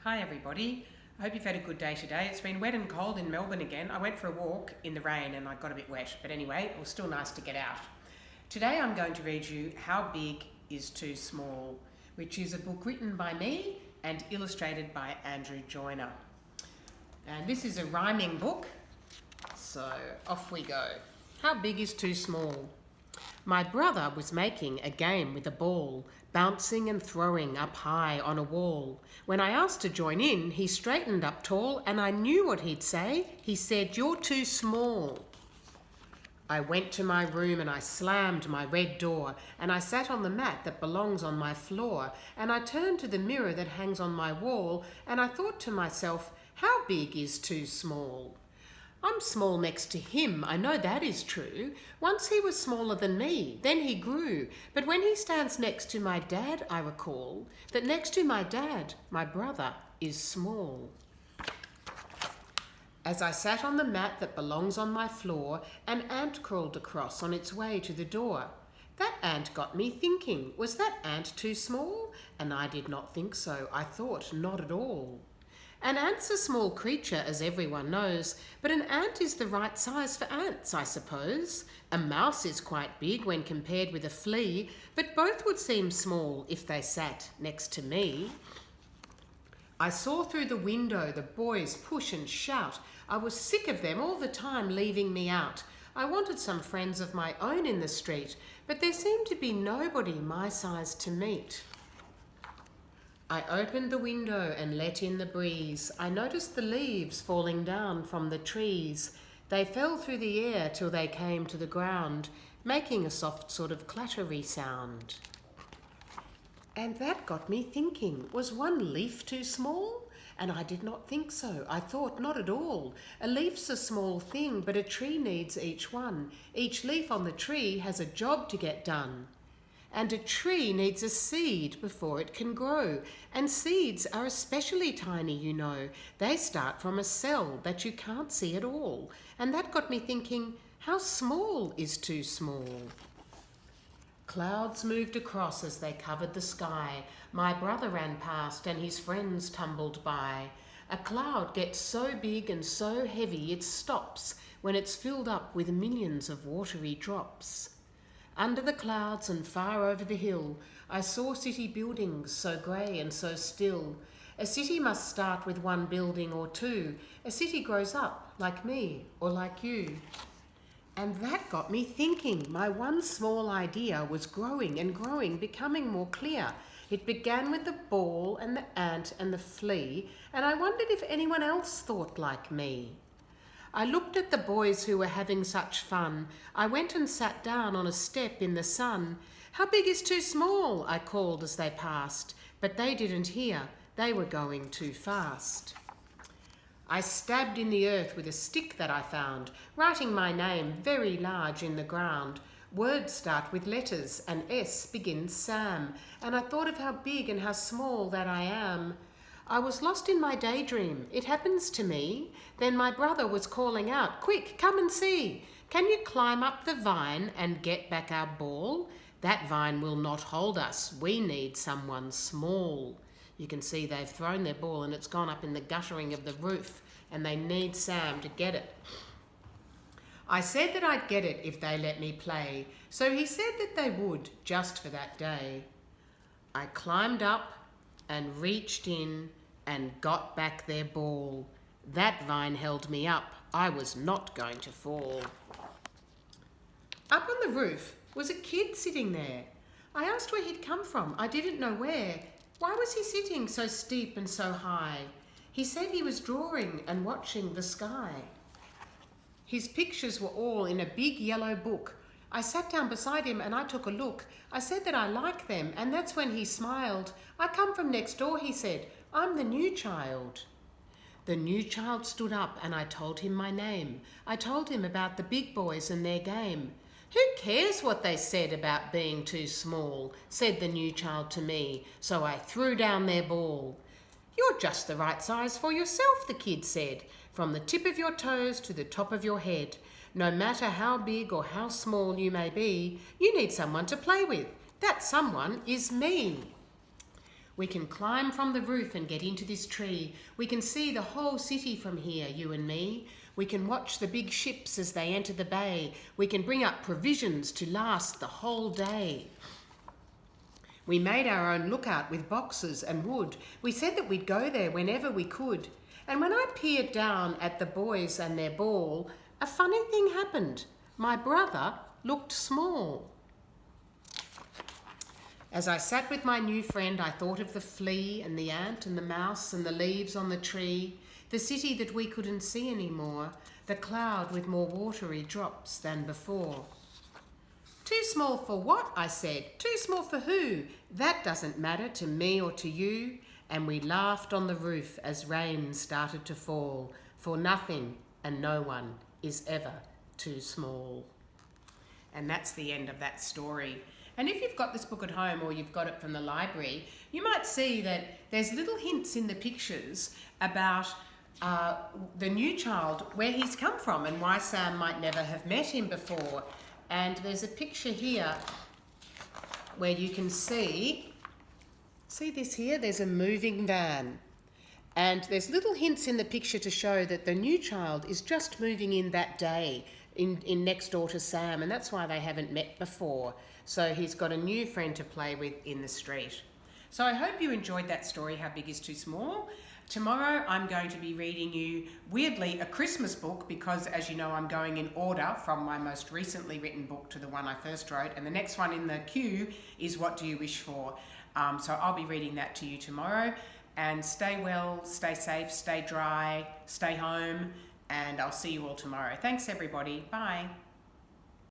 Hi everybody, I hope you've had a good day today. It's been wet and cold in Melbourne again. I went for a walk in the rain and I got a bit wet, but anyway, it was still nice to get out. Today I'm going to read you How Big is Too Small, which is a book written by me and illustrated by Andrew Joyner. And this is a rhyming book, so off we go. How big is too small? My brother was making a game with a ball, bouncing and throwing up high on a wall. When I asked to join in, he straightened up tall, and I knew what he'd say. He said, "You're too small." I went to my room and I slammed my red door, and I sat on the mat that belongs on my floor, and I turned to the mirror that hangs on my wall, and I thought to myself, how big is too small? I'm small next to him, I know that is true. Once he was smaller than me, then he grew. But when he stands next to my dad, I recall that next to my dad, my brother is small. As I sat on the mat that belongs on my floor, an ant crawled across on its way to the door. That ant got me thinking, was that ant too small? And I did not think so, I thought not at all. An ant's a small creature, as everyone knows, but an ant is the right size for ants, I suppose. A mouse is quite big when compared with a flea, but both would seem small if they sat next to me. I saw through the window the boys push and shout. I was sick of them all the time leaving me out. I wanted some friends of my own in the street, but there seemed to be nobody my size to meet. I opened the window and let in the breeze. I noticed the leaves falling down from the trees. They fell through the air till they came to the ground, making a soft sort of clattery sound. And that got me thinking, was one leaf too small? And I did not think so. I thought not at all. A leaf's a small thing, but a tree needs each one. Each leaf on the tree has a job to get done. And a tree needs a seed before it can grow. And seeds are especially tiny, you know. They start from a cell that you can't see at all. And that got me thinking, how small is too small? Clouds moved across as they covered the sky. My brother ran past and his friends tumbled by. A cloud gets so big and so heavy it stops when it's filled up with millions of watery drops. Under the clouds and far over the hill, I saw city buildings so grey and so still. A city must start with one building or two. A city grows up like me or like you. And that got me thinking. My one small idea was growing and growing, becoming more clear. It began with the ball and the ant and the flea, and I wondered if anyone else thought like me. I looked at the boys who were having such fun. I went and sat down on a step in the sun. How big is too small? I called as they passed, but they didn't hear. They were going too fast. I stabbed in the earth with a stick that I found, writing my name very large in the ground. Words start with letters and S begins Sam, and I thought of how big and how small that I am. I was lost in my daydream. It happens to me. Then my brother was calling out, "Quick, come and see. Can you climb up the vine and get back our ball? That vine will not hold us. We need someone small." You can see they've thrown their ball and it's gone up in the guttering of the roof, and they need Sam to get it. I said that I'd get it if they let me play, so he said that they would, just for that day. I climbed up and reached in and got back their ball. That vine held me up. I was not going to fall. Up on the roof was a kid sitting there. I asked where he'd come from. I didn't know where. Why was he sitting so steep and so high? He said he was drawing and watching the sky. His pictures were all in a big yellow book. I sat down beside him and I took a look. I said that I like them, and that's when he smiled. "I come from next door," he said. "I'm the new child." The new child stood up and I told him my name. I told him about the big boys and their game. "Who cares what they said about being too small?" said the new child to me, so I threw down their ball. "You're just the right size for yourself," the kid said, "from the tip of your toes to the top of your head. No matter how big or how small you may be, you need someone to play with. That someone is me." We can climb from the roof and get into this tree. We can see the whole city from here, you and me. We can watch the big ships as they enter the bay. We can bring up provisions to last the whole day. We made our own lookout with boxes and wood. We said that we'd go there whenever we could. And when I peered down at the boys and their ball, a funny thing happened. My brother looked small. As I sat with my new friend, I thought of the flea and the ant and the mouse and the leaves on the tree, the city that we couldn't see anymore, the cloud with more watery drops than before. Too small for what? I said. Too small for who? That doesn't matter to me or to you. And we laughed on the roof as rain started to fall, for nothing and no one is ever too small. And that's the end of that story. And if you've got this book at home or you've got it from the library, you might see that there's little hints in the pictures about the new child, where he's come from and why Sam might never have met him before. And there's a picture here where you can see this here, there's a moving van. And there's little hints in the picture to show that the new child is just moving in that day in next door to Sam, and that's why they haven't met before. So he's got a new friend to play with in the street. So I hope you enjoyed that story, How Big is Too Small. Tomorrow I'm going to be reading you, weirdly, a Christmas book, because as you know I'm going in order from my most recently written book to the one I first wrote, and the next one in the queue is What Do You Wish For? So I'll be reading that to you tomorrow. And stay well, stay safe, stay dry, stay home, and I'll see you all tomorrow. Thanks everybody. Bye.